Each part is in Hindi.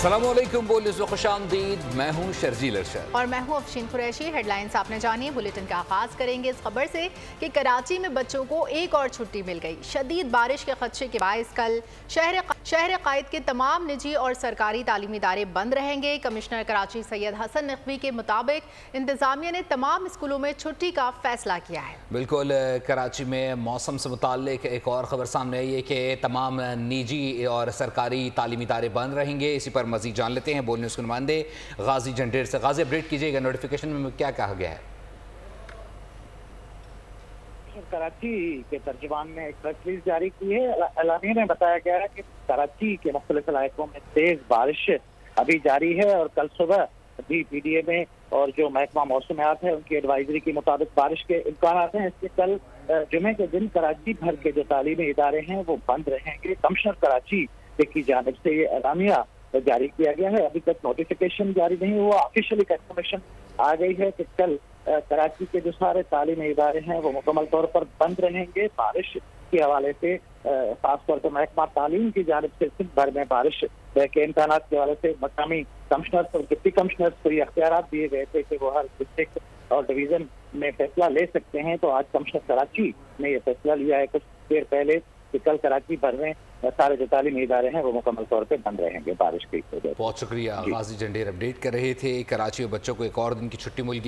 अस्सलामुअलैकुम, बोलिए खुशामदीद। मैं हूँ शर्जील अरशद और मैं हूँ अफशीन कुरैशी। हेडलाइंस आपने जानी। बुलेटिन का आगाज करेंगे इस खबर से कि कराची में बच्चों को एक और छुट्टी मिल गई। शदीद बारिश के खदशे के बायस कल शहर कायद के तमाम निजी और सरकारी तालीमी इदारे बंद रहेंगे। कमिश्नर कराची सैयद हसन नकवी के मुताबिक इंतजामिया ने तमाम स्कूलों में छुट्टी का फैसला किया है। बिल्कुल, कराची में मौसम से मुताल्लिक एक और ख़बर सामने आई है कि तमाम निजी और सरकारी तालीमी इदारे बंद रहेंगे। इसी पर मज़ीद जान लेते हैं बोलने उसके नुमाइंदे गाजी जंडेर से। गाजी, अपडेट कीजिएगा, नोटिफिकेशन में क्या कहा गया है? कराची के तर्जुमान ने एक प्रेस रिलीज जारी की है। एलानिया में बताया गया है कि कराची के मुख्तलिफ इलाकों में तेज बारिश अभी जारी है और कल सुबह भी PDA में और जो महकमा मौसमियात है उनकी एडवाइजरी के मुताबिक बारिश के इम्कान हैं। इसके कल जुमे के दिन कराची भर के जो तालीमी इदारे हैं वो बंद रहेंगे। कमिश्नर कराची की जानिब से ये एलानिया जारी किया गया है। अभी तक नोटिफिकेशन जारी नहीं हुआ, ऑफिशियली कंफर्मेशन आ गई है कि कल कराची के जो सारे तालीमी इदारे हैं वो मुकम्मल तौर पर बंद रहेंगे। बारिश के हवाले से खासतौर पर महकमा तालीम की जानिब से सिंध भर में बारिश के इम्कान के हवाले से मकामी कमिश्नर्स और डिप्टी कमिश्नर्स को ये अख्तियार दिए गए थे कि वो हर डिस्ट्रिक्ट और डिवीजन में फैसला ले सकते हैं। तो आज कमिश्नर कराची ने यह फैसला लिया है कुछ देर पहले कि कल कराची भर में सारे जो तालीमी इदारे हैं वो मुकम्मल तौर पर बंद रहेंगे बारिश की वजह से। बहुत शुक्रिया। गाजी जंडेर अपडेट कर रहे थे। कराची में बच्चों को एक और दिन की छुट्टी मिल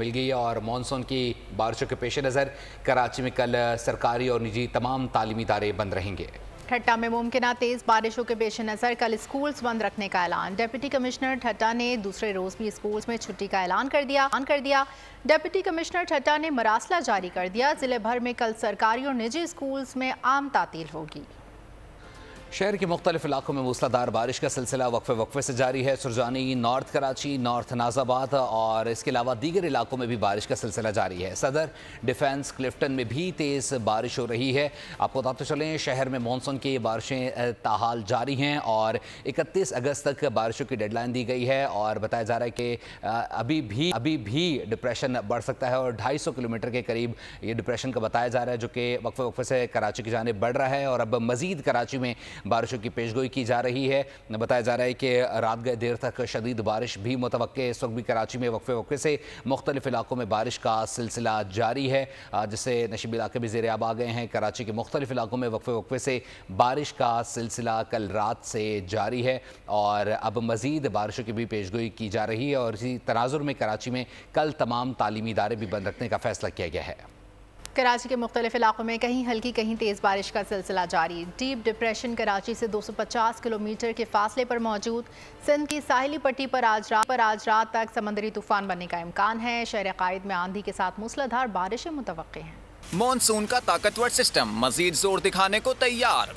गई है और मानसून की बारिशों के पेश नज़र कराची में कल सरकारी और निजी तमाम तालीमी इदारे बंद रहेंगे। ठट्टा में मुमकिन तेज बारिशों के पेश नज़र कल स्कूल्स बंद रखने का ऐलान। डिप्टी कमिश्नर ठट्टा ने दूसरे रोज भी स्कूल्स में छुट्टी का ऐलान कर दिया। डिप्टी कमिश्नर ठट्टा ने मरासला जारी कर दिया। जिले भर में कल सरकारी और निजी स्कूल्स में आम तातील होगी। शहर के मुख्तलिफ इलाकों में मूसलाधार बारिश का सिलसिला वक्फे से जारी है। सुरजानी, नॉर्थ कराची, नॉर्थ नाजाबाद और इसके अलावा दीगर इलाकों में भी बारिश का सिलसिला जारी है। सदर, डिफेंस, क्लिफ्टन में भी तेज़ बारिश हो रही है। आपको बताते चलें शहर में मानसून की बारिशें ताहाल जारी हैं और 31 अगस्त तक बारिशों की डेडलाइन दी गई है और बताया जा रहा है कि अभी भी डिप्रेशन बढ़ सकता है और 250 किलोमीटर के करीब ये डिप्रेशन का बताया जा रहा है, जो कि वक्फे से कराची की जानिब बढ़ रहा है और अब मज़ीद कराची में बारिशों की पेशगोई की जा रही है। बताया जा रहा है कि रात गए देर तक शदीद बारिश भी मुतवक्के। इस वक्त भी कराची में वक्फे से मुख्तलिफ इलाकों में बारिश का सिलसिला जारी है, जिससे नशीब इलाके भी ज़ेर-ए-आब आ गए हैं। कराची के मुख्तलिफ इलाकों में वक्फे से बारिश का सिलसिला कल रात से जारी है और अब मज़ीद बारिशों की भी पेशगोई की जा रही है और इसी तनाजुर में कराची में कल तमाम तालीमी इदारे भी बंद रखने का फैसला किया गया है। कराची के मुख्तलिफ इलाकों में कहीं हल्की कहीं तेज़ बारिश का सिलसिला जारी। डीप डिप्रेशन कराची से 250 किलोमीटर के फासले पर मौजूद सिंध की साहिली पट्टी पर आज रात तक समंदरी तूफान बनने का इम्कान है। शहर कायद में आंधी के साथ मूसलाधार बारिशें मुतवक्के हैं। मॉनसून का ताकतवर सिस्टम मजीद जोर दिखाने को तैयार।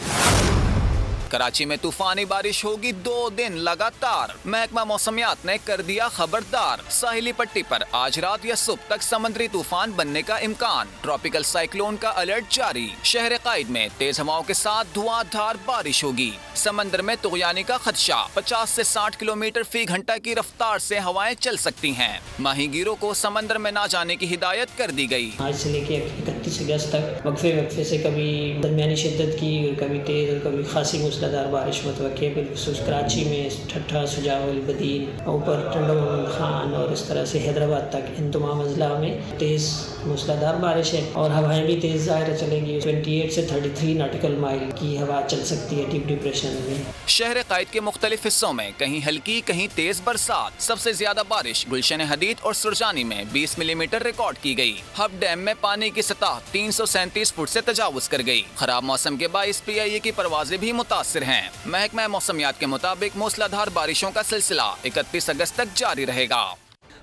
कराची में तूफानी बारिश होगी 2 दिन लगातार। महकमा मौसमियात ने कर दिया खबरदार। साहिली पट्टी पर आज रात या सुबह तक समुद्री तूफान बनने का इम्कान। ट्रॉपिकल साइक्लोन का अलर्ट जारी। शहर कायद में तेज हवाओं के साथ धुआंधार बारिश होगी। समंदर में तुगयानी का खदशा। 50 से 60 किलोमीटर फी घंटा की रफ्तार से हवाएं चल सकती हैं। माहीगीरों को समंदर में ना जाने की हिदायत कर दी गई। आज से लेके 31 अगस्त तक वक्फे से कभी दरमियानी शिद्दत की और कभी तेज और कभी खासी मूसलाधार बारिश मुतवक्के। बिलखुसूस कराची में ठट्ठा, सुजाउल, बदीन, ऊपर टंडो मोहम्मद खान और इस तरह से हैदराबाद तक इन तमाम अजला में तेज़ मूसलाधार बारिश है और हवाएं भी तेज़ ज़ाहिर चलेंगी। 28 से 33 नॉटिकल माइल की हवा चल सकती है डीप डिप्रेशन में। शहर कायद के मुख्तलिफ हिस्सों में कहीं हल्की कहीं तेज बरसात। सबसे ज्यादा बारिश गुलशन हदीद और सुरजानी में 20 मिलीमीटर रिकॉर्ड की गई। हब डैम में पानी की सतह 337 फुट से तजावुज कर गई। खराब मौसम के बाइस PIA की परवाजें भी मुतासिर हैं। महकमा मौसमियात के मुताबिक मूसलाधार बारिशों का सिलसिला 31 अगस्त तक जारी रहेगा।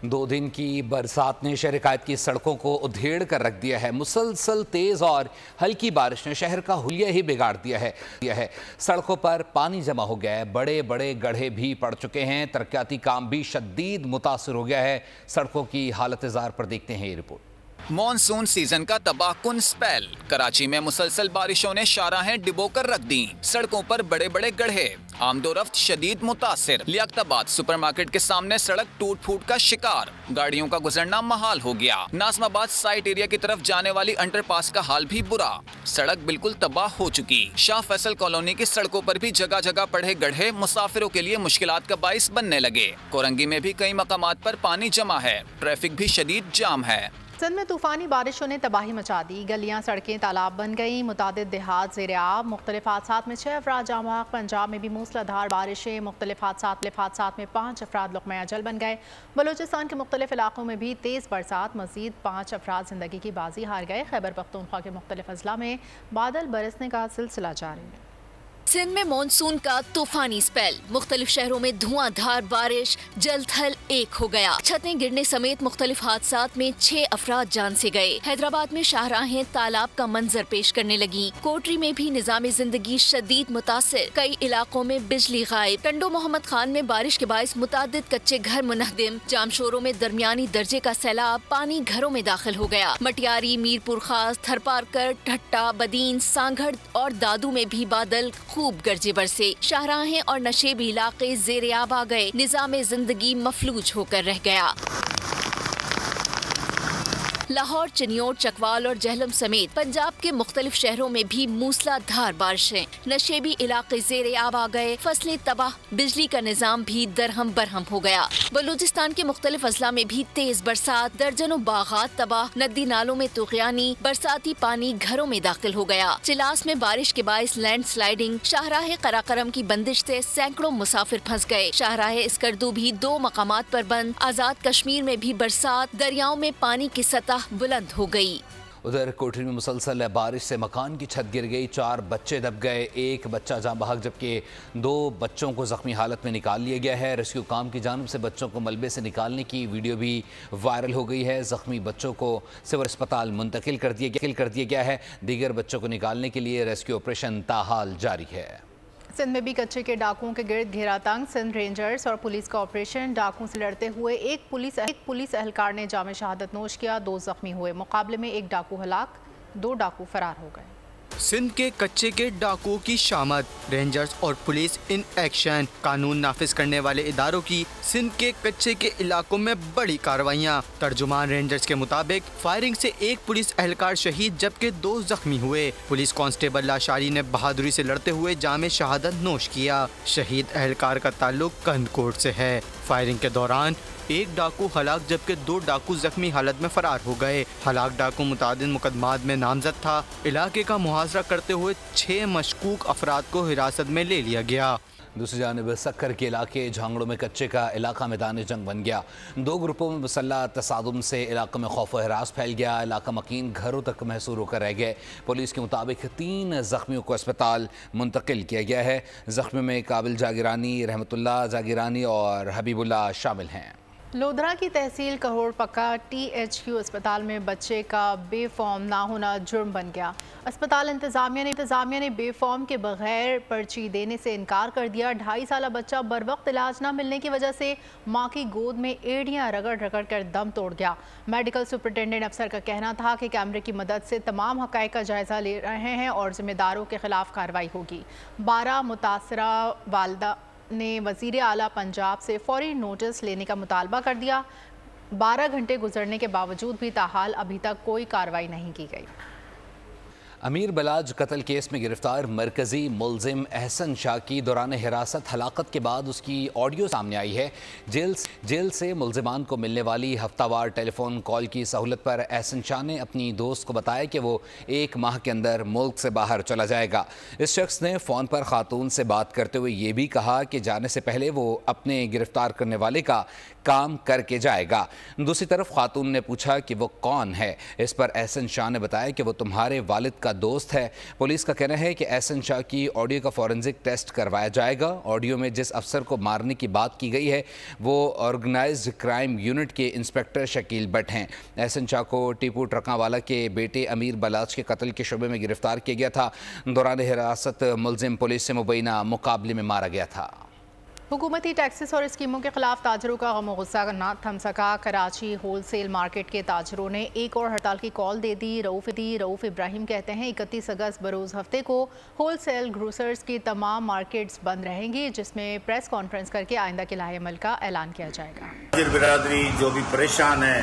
2 दिन की बरसात ने शहर कायद की सड़कों को उधेड़ कर रख दिया है। मुसलसल तेज और हल्की बारिश ने शहर का हुलिया ही बिगाड़ दिया है। सड़कों पर पानी जमा हो गया है, बड़े बड़े गड्ढे भी पड़ चुके हैं। तरक्याती काम भी शदीद मुतासर हो गया है। सड़कों की हालत ज़ार पर देखते हैं ये रिपोर्ट। मॉनसून सीजन का तबाहकुन स्पेल। कराची में मुसलसल बारिशों ने शाहराहें डिबोकर रख दी। सड़कों पर बड़े बड़े गड्ढे, आमदोरफ्त शदीद मुतासिर। लियाकताबाद सुपरमार्केट के सामने सड़क टूट फूट का शिकार, गाड़ियों का गुजरना महाल हो गया। नाजमाबाद साइट एरिया की तरफ जाने वाली अंडरपास का हाल भी बुरा, सड़क बिल्कुल तबाह हो चुकी। शाह फैसल कॉलोनी की सड़कों पर भी जगह जगह पड़े गड्ढे मुसाफिरों के लिए मुश्किलात का बाइस बनने लगे। कोरंगी में भी कई मकामात पर पानी जमा है, ट्रैफिक भी शदीद जाम है। सिंध में तूफानी बारिशों ने तबाही मचा दी। गलियां सड़कें तालाब बन गईं। मुतादिद देहात ज़ेर आब। मुख्तलिफ हादसात में 6 अफराद जाँ बहक। पंजाब में भी मूसलाधार बारिशें। मुख्तलिफ हादसात में 5 अफराद लुक़मा अजल बन गए। बलूचिस्तान के मुख्तलिफ इलाकों में भी तेज़ बरसात। मज़ीद 5 अफराद ज़िंदगी की बाजी हार गए। खैबर पख्तूनख्वा के मुख्तलिफ अजला में बादल बरसने का सिलसिला जारी है। सिंध में मानसून का तूफानी स्पेल। मुख्तलिफ शहरों में धुआंधार बारिश, जल थल एक हो गया। छतें गिरने समेत मुख्तलिफ हादसात में 6 अफराद जान से गए। हैदराबाद में शाहराहें तालाब का मंजर पेश करने लगी। कोटरी में भी निजाम जिंदगी शदीद मुतासिर। कई इलाकों में बिजली गायब। टंडो मोहम्मद खान में बारिश के बायस मुतादिद कच्चे घर मुनहदिम। जामशोरों में दरमियानी दर्जे का सैलाब, पानी घरों में दाखिल हो गया। मटियारी, मीरपुर खास, थरपारकर, ठट्टा, बदीन, सांगड़ और दादू में भी बादल खूब गरजे बरसे। शाहराहें और नशेबी इलाके ज़ेर आब आ गए। निजाम जिंदगी मफलूज होकर रह गया। लाहौर, चिनियोट, चकवाल और जहलम समेत पंजाब के मुख्तलिफ शहरों में भी मूसलाधार बारिशें। नशेबी इलाके ज़ेर आब आ गए। फसलें तबाह, बिजली का निजाम भी दरहम बरहम हो गया। बलूचिस्तान के मुख्तलिफ अजला में भी तेज बरसात। दर्जनों बागात तबाह। नदी नालों में तुग़यानी, बरसाती पानी घरों में दाखिल हो गया। चिलास में बारिश के बायस लैंड स्लाइडिंग। शाहराह कराकरम की बंदिश से सैकड़ों मुसाफिर फंस गए। शाहराह इस्करदू भी 2 मकामात पर बंद। आजाद कश्मीर में भी बरसात। दरियाओं में पानी की सतह बुलंद हो गई। उधर कोटरी में मुसलसल बारिश से मकान की छत गिर गई। 4 बच्चे दब गए, 1 बच्चा जाँ बहक, जबकि 2 बच्चों को जख्मी हालत में निकाल लिया गया है। रेस्क्यू काम की जानिब से बच्चों को मलबे से निकालने की वीडियो भी वायरल हो गई है। जख्मी बच्चों को सिविल अस्पताल मुंतकिल कर दिया गया है। दीगर बच्चों को निकालने के लिए रेस्क्यू ऑपरेशन ताहाल जारी है। सिंध में भी कच्चे के डाकुओं के गिर्द घेरा तंग। सिंध रेंजर्स और पुलिस का ऑपरेशन। डाकुओं से लड़ते हुए एक पुलिस एहलकार ने जाम शहादत नोश किया। 2 जख्मी हुए। मुकाबले में 1 डाकू हलाक, 2 डाकू फरार हो गए। सिंध के कच्चे के डाकुओं की शामत। रेंजर्स और पुलिस इन एक्शन। कानून नाफिज करने वाले इदारों की सिंध के कच्चे के इलाकों में बड़ी कार्रवाइयाँ। तर्जुमान रेंजर्स के मुताबिक फायरिंग से 1 पुलिस एहलकार शहीद जबकि 2 जख्मी हुए। पुलिस कांस्टेबल लाशारी ने बहादुरी से लड़ते हुए जामे शहादत नोश किया। शहीद एहलकार का ताल्लुक कंदकोट से है। फायरिंग के दौरान 1 डाकू हलाक जबकि 2 डाकू जख्मी हालत में फरार हो गए। हलाक डाकू मुतादिद मुकदमात में नामजद था। इलाके का मुहासरा करते हुए 6 मशकूक अफराद को हिरासत में ले लिया गया। दूसरी जानिब सक्कर के इलाके झांगड़ों में कच्चे का इलाका मैदान जंग बन गया। 2 ग्रुपों में मुसल्लह तसादुम से इलाके में खौफ व हिरास फैल गया। इलाका मकीन घरों तक महसूर होकर रह गए। पुलिस के मुताबिक 3 जख्मियों को अस्पताल मुंतकिल किया गया है। जख्मियों में काबिल जागिरानी, रहमतुल्लाह जागिरानी और हबीबुल्लाह शामिल हैं। लोधरा की तहसील करोड़ पक्का THQ अस्पताल में बच्चे का बेफॉर्म ना होना जुर्म बन गया। अस्पताल इंतजामिया ने बेफॉर्म के बगैर पर्ची देने से इनकार कर दिया। 2.5 साला बच्चा बर वक्त इलाज न मिलने की वजह से मां की गोद में एड़ियां रगड़ कर दम तोड़ गया। मेडिकल सुपरिटेंडेंट अफसर का कहना था कि कैमरे की मदद से तमाम हक़ाइक़ का जायजा ले रहे हैं और जिम्मेदारों के खिलाफ कार्रवाई होगी। 12 मुतासरा वालदा ने वज़ीर आला पंजाब से फौरी नोटिस लेने का मुतालबा कर दिया। 12 घंटे गुजरने के बावजूद भी ताहाल अभी तक कोई कार्रवाई नहीं की गई। अमीर बलाज कत्ल केस में गिरफ्तार मरकजी मुलजिम एहसन शाह की दौरान हिरासत हलाकत के बाद उसकी ऑडियो सामने आई है। जेल से मुलजिमान को मिलने वाली हफ्तावार टेलीफोन कॉल की सहूलत पर एहसन शाह ने अपनी दोस्त को बताया कि वो 1 माह के अंदर मुल्क से बाहर चला जाएगा। इस शख्स ने फ़ोन पर खातून से बात करते हुए ये भी कहा कि जाने से पहले वो अपने गिरफ्तार करने वाले का काम करके जाएगा। दूसरी तरफ खातून ने पूछा कि वो कौन है। इस पर एहसन शाह ने बताया कि वो तुम्हारे वालिद का दोस्त है। पुलिस का कहना है कि एहसन शाह की ऑडियो का फॉरेंसिक टेस्ट करवाया जाएगा। ऑडियो में जिस अफसर को मारने की बात की गई है वो ऑर्गेनाइज्ड क्राइम यूनिट के इंस्पेक्टर शकील भट्ट हैं। एहसन शाह को टीपू ट्रकावाला के बेटे अमीर बलाज के कत्ल के शुबे में गिरफ्तार किया गया था। दौरान हिरासत मुलजिम पुलिस से मुबैना मुकाबले में मारा गया था। हुकूमती टैक्सेस और स्कीमों के खिलाफ ताजरों का गम गुस्सा ना थम सका। कराची होलसेल मार्केट के ताजरों ने एक और हड़ताल की कॉल दे दी। रऊफ इब्राहिम कहते हैं 31 अगस्त बरोज़ हफ्ते को होलसेल ग्रोसर्स की तमाम मार्केट्स बंद रहेंगी, जिसमें प्रेस कॉन्फ्रेंस करके आइंदा के लाए अमल का ऐलान किया जाएगा। बिरादरी जो भी परेशान है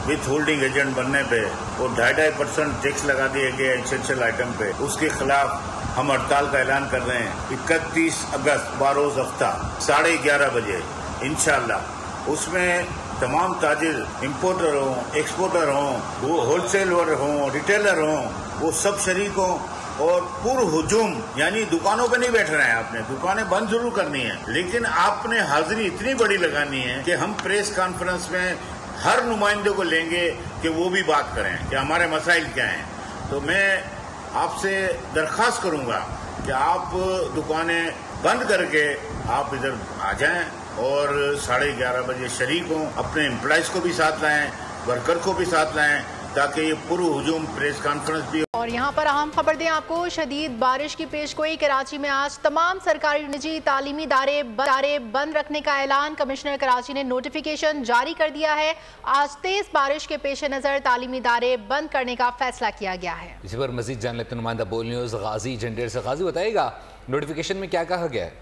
विथ होल्डिंग एजेंट बनने पे वो 2.5% टैक्स लगा दिए गए एसेंशियल आइटम पे, उसके खिलाफ हम हड़ताल का ऐलान कर रहे हैं 31 अगस्त बारोज हफ्ता 11:30 बजे इंशाल्लाह। उसमें तमाम ताजिर इम्पोर्टर हों, एक्सपोर्टर हों, वो होलसेलर हों, रिटेलर हों, वो सब शरीक हों और पूर्ण हुजूम, यानी दुकानों पे नहीं बैठ रहे हैं। आपने दुकानें बंद जरूर करनी है, लेकिन आपने हाजिरी इतनी बड़ी लगानी है कि हम प्रेस कॉन्फ्रेंस में हर नुमाइंदे को लेंगे कि वो भी बात करें कि हमारे मसाइल क्या हैं। तो मैं आपसे दरख्वास्त करूंगा कि आप दुकानें बंद करके आप इधर आ जाएं और 11:30 बजे शरीक हों, अपने एम्प्लॉइज को भी साथ लाएं, वर्कर को भी साथ लाएं, ताकि ये पूरा हुजूम प्रेस कॉन्फ्रेंस भी। और यहाँ पर अहम खबर दें आपको, शदीद बारिश की पेशगोई। कराची में आज तमाम सरकारी निजी तालीमी इदारे बंद रखने का ऐलान। कमिश्नर कराची ने नोटिफिकेशन जारी कर दिया है। आज तेज बारिश के पेश नज़र तालीमी इदारे बंद करने का फैसला किया गया है। इसी पर मजीद जान लेते नुमाइंदा बोल न्यूज़ गाजी झंडेर से। गाजी बताइएगा नोटिफिकेशन में क्या कहा गया है?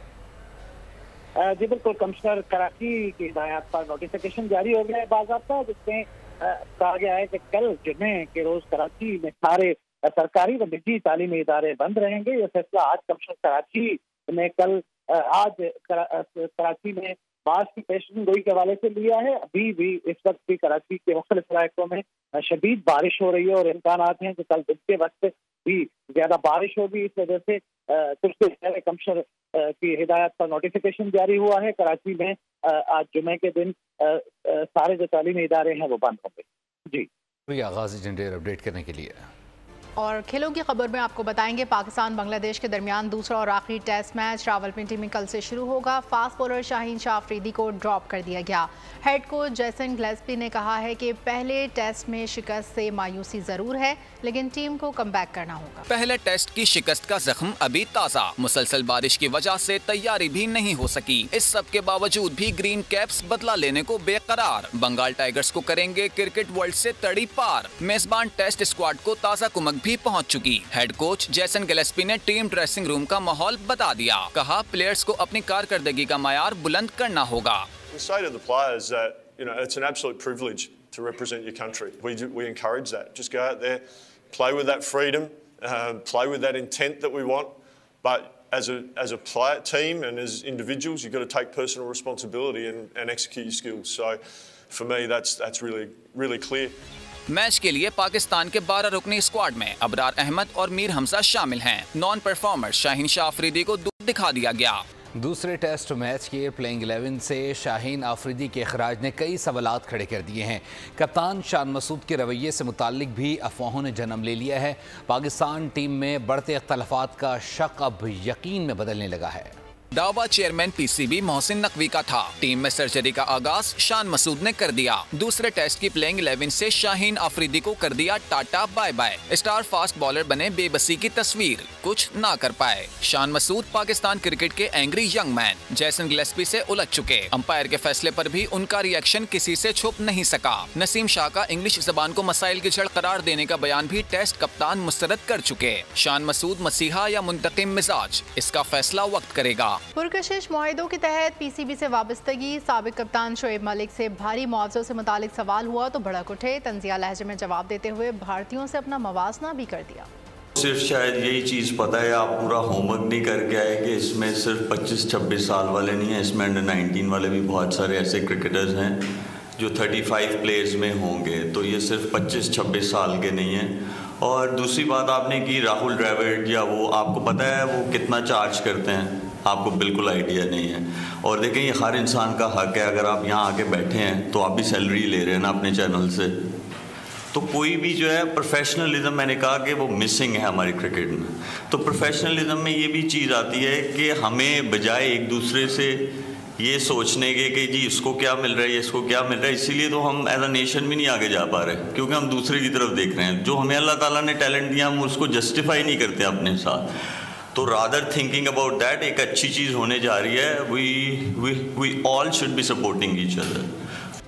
जी बिल्कुल, कमिश्नर कराची की हिदायत पर नोटिफिकेशन जारी हो गया है बाज़ाब्ता, जिसमें कहा गया है कि कल जुमे के रोज कराची में सारे सरकारी व निजी तालीमी इदारे बंद रहेंगे। यह फैसला आज कमिश्नर कराची ने कराची में बारिश की पेशन गोई के हवाले से लिया है। अभी भी इस वक्त भी कराची के मुख्तलिफ इलाकों में शदीद बारिश हो रही है और इम्कान हैं कि कल दिन के वक्त भी ज्यादा बारिश होगी। इस वजह से कुछ देर पहले कमिश्नर की हिदायत पर नोटिफिकेशन जारी हुआ है। कराची में आज जुमे के दिन सारे जो तालीमी इदारे हैं वो बंद होंगे। जी गाजी झंडेर अपडेट करने के लिए। और खेलों की खबर में आपको बताएंगे, पाकिस्तान बांग्लादेश के दरमियान दूसरा और आखिरी टेस्ट मैच रावलपिंडी में कल से शुरू होगा। फास्ट बॉलर शाहीन शाह अफरीदी को ड्रॉप कर दिया गया। हेड कोच जैसन गिलेस्पी ने कहा है कि पहले टेस्ट में शिकस्त से मायूसी जरूर है, लेकिन टीम को कमबैक करना होगा। पहले टेस्ट की शिकस्त का जख्म अभी ताज़ा, मुसलसल बारिश की वजह से तैयारी भी नहीं हो सकी। इस सब के बावजूद भी ग्रीन कैप्स बदला लेने को बेकरार। बंगाल टाइगर्स को करेंगे क्रिकेट वर्ल्ड से तड़ी पार। मेजबान टेस्ट स्क्वाड को ताज़ा कुमक भी पहुंच चुकी। हेड कोच जैसन गिलेस्पी ने टीम ड्रेसिंग रूम का माहौल बता दिया। कहा प्लेयर्स को अपनी कारकर्दगी का मायार बुलंद करना होगा। To represent your country. We encourage that. Just go out there, play with that freedom, play with that intent that we want. But as a player team and as individuals, you've got to take personal responsibility and execute your skills. So for me, that's really clear. Match के लिए पाकिस्तान के 12 रुकनी स्क्वाड में अबरार अहमद और मीर हमजा शामिल हैं। नॉन परफॉर्मर शाहीन शाह अफरीदी को दूर दिखा दिया गया। दूसरे टेस्ट मैच के प्लेइंग 11 से शाहीन अफरीदी के अखराज ने कई सवालात खड़े कर दिए हैं। कप्तान शान मसूद के रवैये से मुताल्लिक भी अफवाहों ने जन्म ले लिया है। पाकिस्तान टीम में बढ़ते इख्तलाफात का शक अब यकीन में बदलने लगा है। दावा चेयरमैन पीसीबी मोहसिन नकवी का था। टीम में सर्जरी का आगाज शान मसूद ने कर दिया। दूसरे टेस्ट की प्लेइंग 11 से शाहीन अफरीदी को कर दिया tata bye bye. Star fast bowler बने बेबसी की तस्वीर, कुछ ना कर पाए। शान मसूद पाकिस्तान क्रिकेट के angry young man Jason Gillespie से उलझ चुके। अंपायर के फैसले पर भी उनका रिएक्शन किसी से छुप नहीं सका। नसीम शाह का इंग्लिश जबान को मसाइल की जड़ करार देने का बयान भी टेस्ट कप्तान मुस्तरद कर चुके। शान मसूद मसीहा या मुंतकिम मिजाज, इसका फैसला वक्त करेगा। पुरकशिश मुआहिदों के तहत पीसीबी से वाबस्तगी। साबिक कप्तान शोएब मलिक से भारी मुआवजों से मुतालिक सवाल हुआ तो भड़क उठे। तंजिया लहजे में जवाब देते हुए भारतीयों से अपना मवाजना भी कर दिया। सिर्फ शायद यही चीज़ पता है, आप पूरा होमवर्क नहीं करके आए कि इसमें सिर्फ 25-26 साल वाले नहीं हैं, इसमें अंडर 19 वाले भी बहुत सारे ऐसे क्रिकेटर्स हैं जो 35 प्लेयर्स में होंगे। तो ये सिर्फ 25-26 साल के नहीं हैं। और दूसरी बात आपने की राहुल द्रविड़, या वो आपको पता है वो कितना चार्ज करते हैं? आपको बिल्कुल आइडिया नहीं है। और देखें, ये हर इंसान का हक है, अगर आप यहाँ आके बैठे हैं तो आप भी सैलरी ले रहे हैं ना अपने चैनल से, तो कोई भी जो है प्रोफेशनलिज्म, मैंने कहा कि वो मिसिंग है हमारी क्रिकेट में। तो प्रोफेशनलिज्म में ये भी चीज़ आती है कि हमें बजाय एक दूसरे से ये सोचने के कि जी इसको क्या मिल रहा है, इसको क्या मिल रहा है, इसीलिए तो हम एज अ नेशन भी नहीं आगे जा पा रहे, क्योंकि हम दूसरे की तरफ देख रहे हैं। जो हमें अल्लाह ताला ने टैलेंट दिया हम उसको जस्टिफाई नहीं करते अपने साथ। तो रादर थिंकिंग अबाउट दैट एक अच्छी चीज़ होने जा रही है. We all should be supporting each other.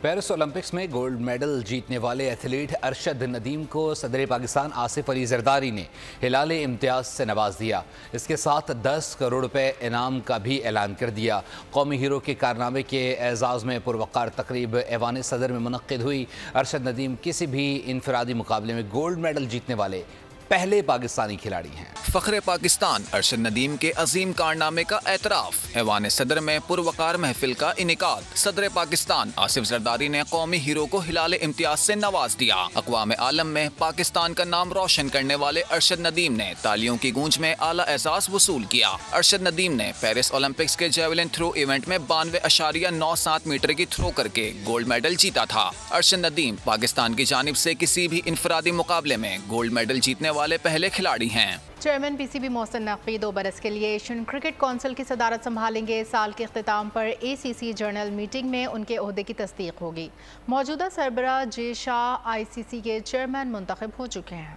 Paris Olympics में गोल्ड मेडल जीतने वाले एथलीट अरशद नदीम को सदर पाकिस्तान आसिफ अली जरदारी ने हिलाल इम्तियाज़ से नवाज दिया. इसके साथ 10 करोड़ रुपए इनाम का भी ऐलान कर दिया. कौमी हीरो के कारनामे के एजाज़ में पुरवकार तकरीब ऐवान सदर में मुनक्किद हुई. अरशद नदीम किसी भी इनफरादी मुकाबले में गोल्ड मेडल जीतने वाले पहले पाकिस्तानी खिलाड़ी हैं. फख्रे पाकिस्तान अरशद नदीम के अजीम कारनामे का एतराफ. ऐवान सदर में पुरवकार महफिल का इनेकाद. सदर पाकिस्तान आसिफ जरदारी ने कौमी हीरो को हिलाल इम्तियाज से नवाज दिया. अक़वाम आलम में पाकिस्तान का नाम रोशन करने वाले अरशद नदीम ने तालियों की गूंज में आला एजाज वसूल किया. अरशद नदीम ने पेरिस ओलंपिक्स के जेवलिन थ्रो इवेंट में 92.97 मीटर की थ्रो करके गोल्ड मेडल जीता था. अरशद नदीम पाकिस्तान की जानिब से किसी भी इनफरादी मुकाबले में गोल्ड मेडल जीतने वाले पहले खिलाड़ी हैं. चेयरमैन पीसीबी मोहसिन नकवी 2 बरस के लिए एशियन क्रिकेट काउंसिल की सदारत संभालेंगे. साल के अख्तिताम पर एसीसी जनरल मीटिंग में उनके ओहदे की तस्दीक होगी. मौजूदा सरबराह जे शाह आईसीसी के चेयरमैन मुंतखब हो चुके हैं.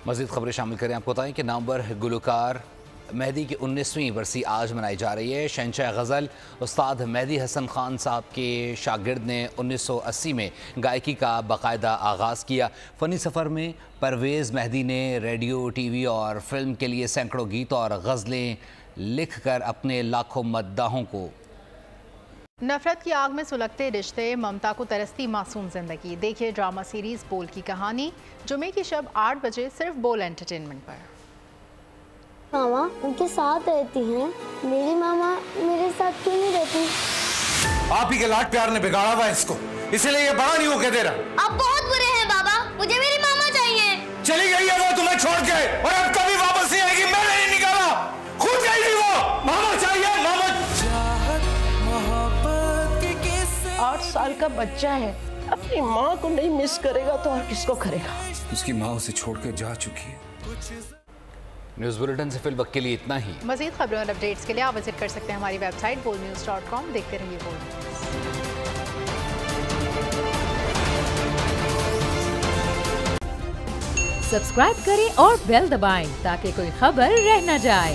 मज़ीद खबरें शामिल करें. आपको बताएं कि नामवर गुलकार मेहदी की 19वीं बरसी आज मनाई जा रही है. शहंशाह गज़ल उस्ताद मेहदी हसन खान साहब के शागिर्द ने 1980 में गायकी का बाकायदा आगाज़ किया. फ़नी सफ़र में परवेज़ मेहदी ने रेडियो, टीवी और फिल्म के लिए सैकड़ों गीत और गज़लें लिख कर अपने लाखों मद्दाहों को. नफरत की आग में सुलगते रिश्ते, ममता को तरसती मासूम जिंदगी. देखिए ड्रामा सीरीज बोल की कहानी जुमे की शब 8 बजे सिर्फ बोल एंटरटेनमेंट पर. मामा उनके साथ रहती हैं, मेरी मामा मेरे साथ क्यों नहीं रहती? आप ही के लाड प्यार ने बिगाड़ा हुआ इसको, इसलिए ये बड़ा नहीं होके दे रहा. आप बहुत बुरे हैं बाबा, मुझे मेरी मामा चाहिए. चली गई है वो तुम्हें छोड़ के और अब कभी वापस नहीं आएगी. मैंने नहीं निकाला, खुद गई थी वो. मामा चाहिए, मामा. 8 साल का बच्चा है, अपनी माँ को नहीं मिस करेगा तो और किसको करेगा? उसकी माँ उसे छोड़कर जा चुकी है. न्यूज़ बुलेटिन से फिल वक्त के लिए इतना ही. मज़ीद खबरों और अपडेट्स के लिए आप विजिट कर सकते हैं हमारी वेबसाइट bolnews.com. देखते रहिए बोल न्यूज़. सब्सक्राइब करें और बेल दबाएं ताकि कोई खबर रह न जाए.